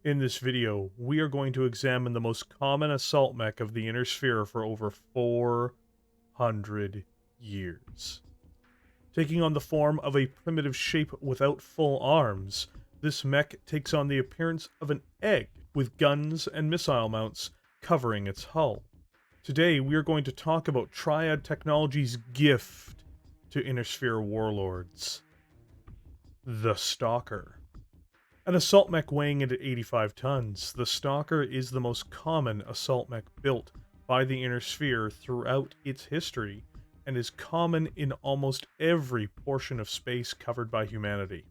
In this video, we are going to examine the most common assault mech of the Inner Sphere for over 400 years. Taking on the form of a primitive shape without full arms, this mech takes on the appearance of an egg with guns and missile mounts covering its hull. Today, we are going to talk about Triad Technology's gift to Inner Sphere warlords, the Stalker. An assault mech weighing in at 85 tons, the Stalker is the most common assault mech built by the Inner Sphere throughout its history, and is common in almost every portion of space covered by humanity.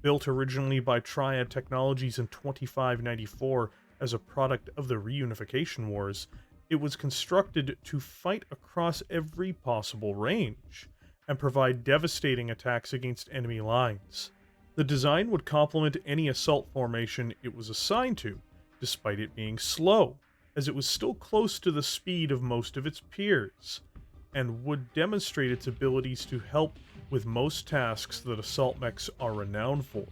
Built originally by Triad Technologies in 2594 as a product of the Reunification Wars, it was constructed to fight across every possible range, and provide devastating attacks against enemy lines. The design would complement any assault formation it was assigned to, despite it being slow, as it was still close to the speed of most of its peers, and would demonstrate its abilities to help with most tasks that assault mechs are renowned for.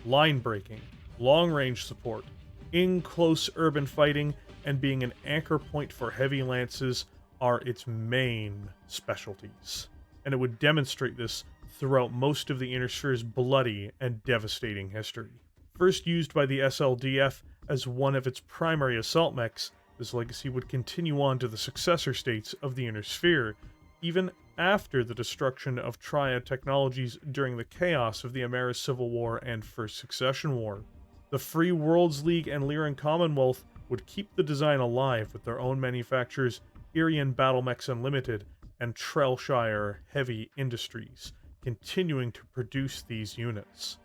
Line breaking, long-range support, in-close urban fighting, and being an anchor point for heavy lances are its main specialties, and it would demonstrate this throughout most of the Inner Sphere's bloody and devastating history. First used by the SLDF as one of its primary assault mechs, this legacy would continue on to the successor states of the Inner Sphere, even after the destruction of Triad Technologies during the chaos of the Ameris Civil War and First Succession War. The Free Worlds League and Lyran Commonwealth would keep the design alive with their own manufacturers, Irian Battlemechs Unlimited and Trellshire Heavy Industries, continuing to produce these units.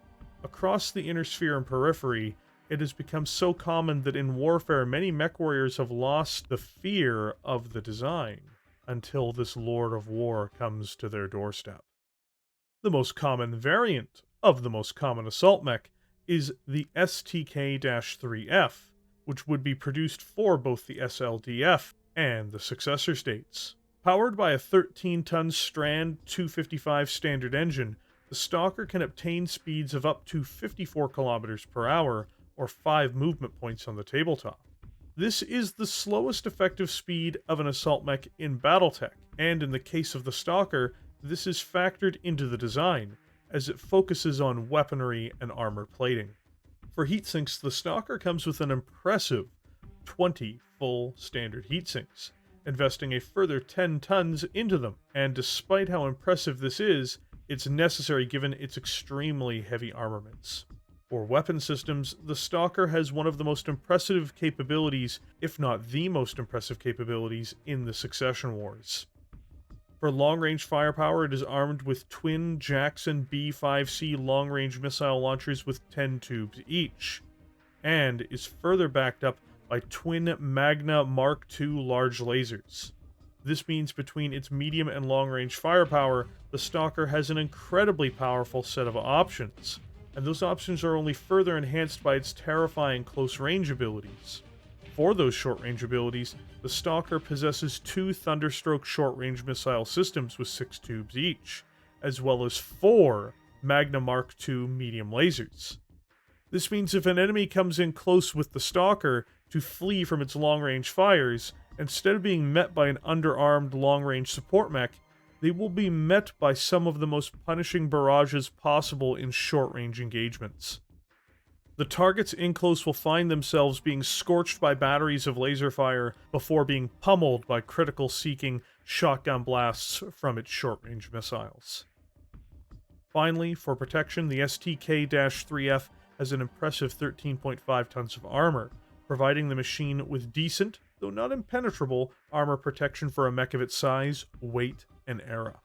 Across the Inner Sphere and periphery, it has become so common that in warfare many Mechwarriors have lost the fear of the design, until this Lord of War comes to their doorstep. The most common variant of the most common assault mech is the STK-3F, which would be produced for both the SLDF and the successor states. Powered by a 13-ton Strand 255 standard engine, the Stalker can obtain speeds of up to 54 kilometers per hour, or 5 movement points on the tabletop. This is the slowest effective speed of an assault mech in Battletech, and in the case of the Stalker, this is factored into the design, as it focuses on weaponry and armor plating. For heatsinks, the Stalker comes with an impressive 20 full standard heatsinks, investing a further 10 tons into them, and despite how impressive this is, it's necessary given its extremely heavy armaments. For weapon systems, the Stalker has one of the most impressive capabilities, if not the most impressive capabilities, in the Succession Wars. For long-range firepower, it is armed with twin Jackson B-5C long-range missile launchers with 10 tubes each, and is further backed up by twin Magna Mark II large lasers. This means between its medium and long-range firepower, the Stalker has an incredibly powerful set of options, and those options are only further enhanced by its terrifying close-range abilities. For those short-range abilities, the Stalker possesses 2 Thunderstroke short-range missile systems with 6 tubes each, as well as 4 Magna Mark II medium lasers. This means if an enemy comes in close with the Stalker to flee from its long-range fires, instead of being met by an underarmed long-range support mech, they will be met by some of the most punishing barrages possible in short-range engagements. The targets in close will find themselves being scorched by batteries of laser fire before being pummeled by critical-seeking shotgun blasts from its short-range missiles. Finally, for protection, the STK-3F has an impressive 13.5 tons of armor, providing the machine with decent, though not impenetrable, armor protection for a mech of its size, weight, and era.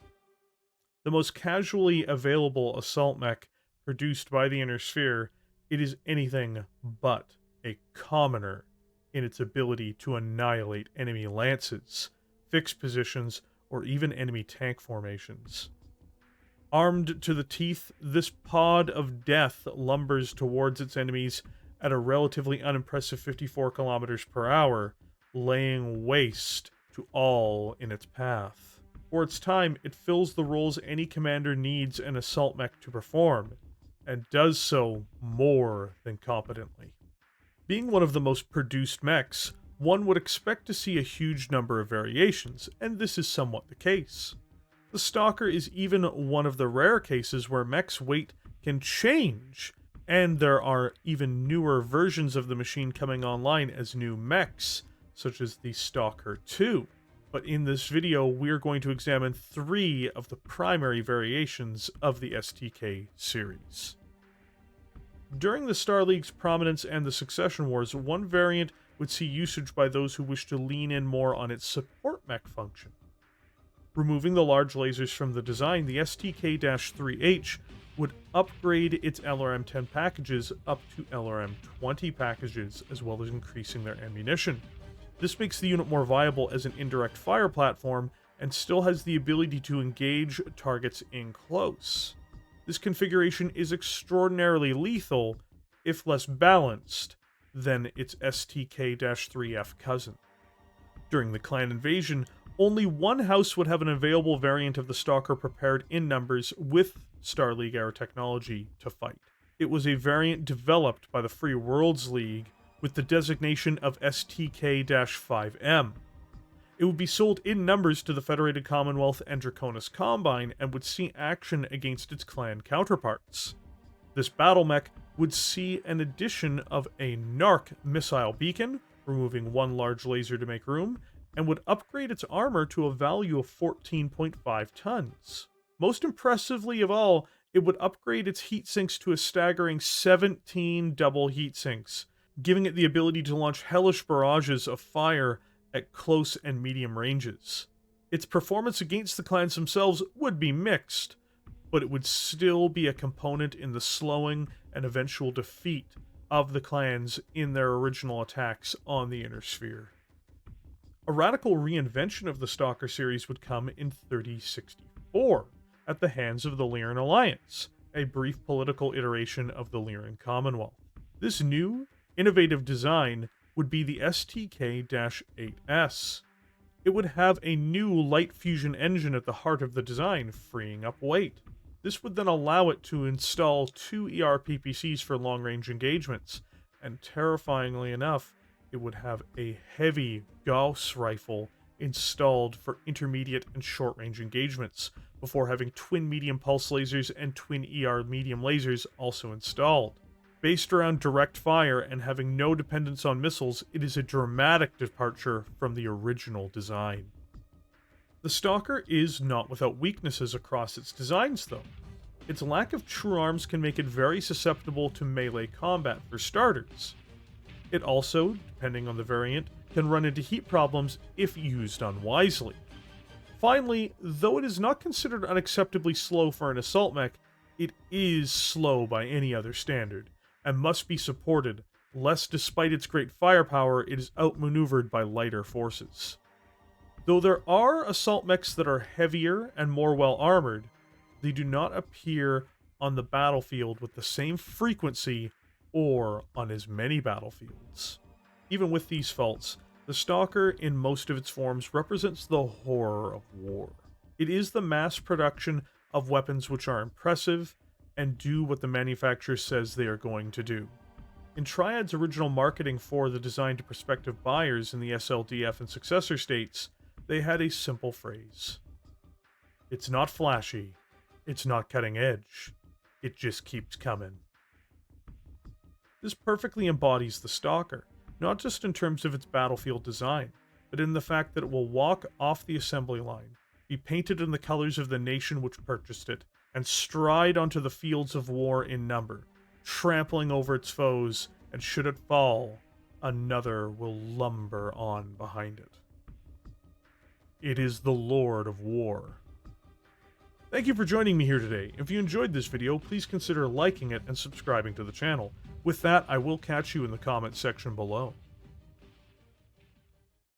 The most casually available assault mech produced by the Inner Sphere, it is anything but a commoner in its ability to annihilate enemy lances, fixed positions, or even enemy tank formations. Armed to the teeth, this pod of death lumbers towards its enemies at a relatively unimpressive 54 kilometers per hour, laying waste to all in its path. For its time, it fills the roles any commander needs an assault mech to perform, and does so more than competently. Being one of the most produced mechs, one would expect to see a huge number of variations, and this is somewhat the case. The Stalker is even one of the rare cases where mech's weight can change, and there are even newer versions of the machine coming online as new mechs, such as the Stalker 2. But in this video, we're going to examine 3 of the primary variations of the STK series. During the Star League's prominence and the Succession Wars, one variant would see usage by those who wish to lean in more on its support mech function. Removing the large lasers from the design, the STK-3H would upgrade its LRM-10 packages up to LRM-20 packages, as well as increasing their ammunition. This makes the unit more viable as an indirect fire platform, and still has the ability to engage targets in close. This configuration is extraordinarily lethal, if less balanced, than its STK-3F cousin. During the clan invasion, only one house would have an available variant of the Stalker prepared in numbers with Star League era technology to fight. It was a variant developed by the Free Worlds League with the designation of STK-5M. It would be sold in numbers to the Federated Commonwealth and Draconis Combine and would see action against its clan counterparts. This Battlemech would see an addition of a NARC missile beacon, removing one large laser to make room, and would upgrade its armor to a value of 14.5 tons. Most impressively of all, it would upgrade its heat sinks to a staggering 17 double heat sinks, giving it the ability to launch hellish barrages of fire at close and medium ranges. Its performance against the clans themselves would be mixed, but it would still be a component in the slowing and eventual defeat of the clans in their original attacks on the Inner Sphere. A radical reinvention of the Stalker series would come in 3064, at the hands of the Lyran Alliance, a brief political iteration of the Lyran Commonwealth. This new, innovative design would be the STK-8S. It would have a new light fusion engine at the heart of the design, freeing up weight. This would then allow it to install 2 ERPPCs for long-range engagements, and terrifyingly enough, it would have a heavy Gauss rifle installed for intermediate and short-range engagements, before having twin medium pulse lasers and twin ER medium lasers also installed. Based around direct fire and having no dependence on missiles, it is a dramatic departure from the original design. The Stalker is not without weaknesses across its designs, though. Its lack of true arms can make it very susceptible to melee combat, for starters. It also, depending on the variant, can run into heat problems if used unwisely. Finally, though it is not considered unacceptably slow for an assault mech, it is slow by any other standard, and must be supported, lest despite its great firepower, it is outmaneuvered by lighter forces. Though there are assault mechs that are heavier and more well-armored, they do not appear on the battlefield with the same frequency or on as many battlefields. Even with these faults, the Stalker in most of its forms represents the horror of war. It is the mass production of weapons which are impressive and do what the manufacturer says they are going to do. In Triad's original marketing for the design to prospective buyers in the SLDF and successor states, they had a simple phrase. It's not flashy, it's not cutting edge, it just keeps coming. This perfectly embodies the Stalker, not just in terms of its battlefield design, but in the fact that it will walk off the assembly line, be painted in the colors of the nation which purchased it, and stride onto the fields of war in number, trampling over its foes, and should it fall, another will lumber on behind it. It is the Lord of War. Thank you for joining me here today. If you enjoyed this video, please consider liking it and subscribing to the channel. With that, I will catch you in the comments section below.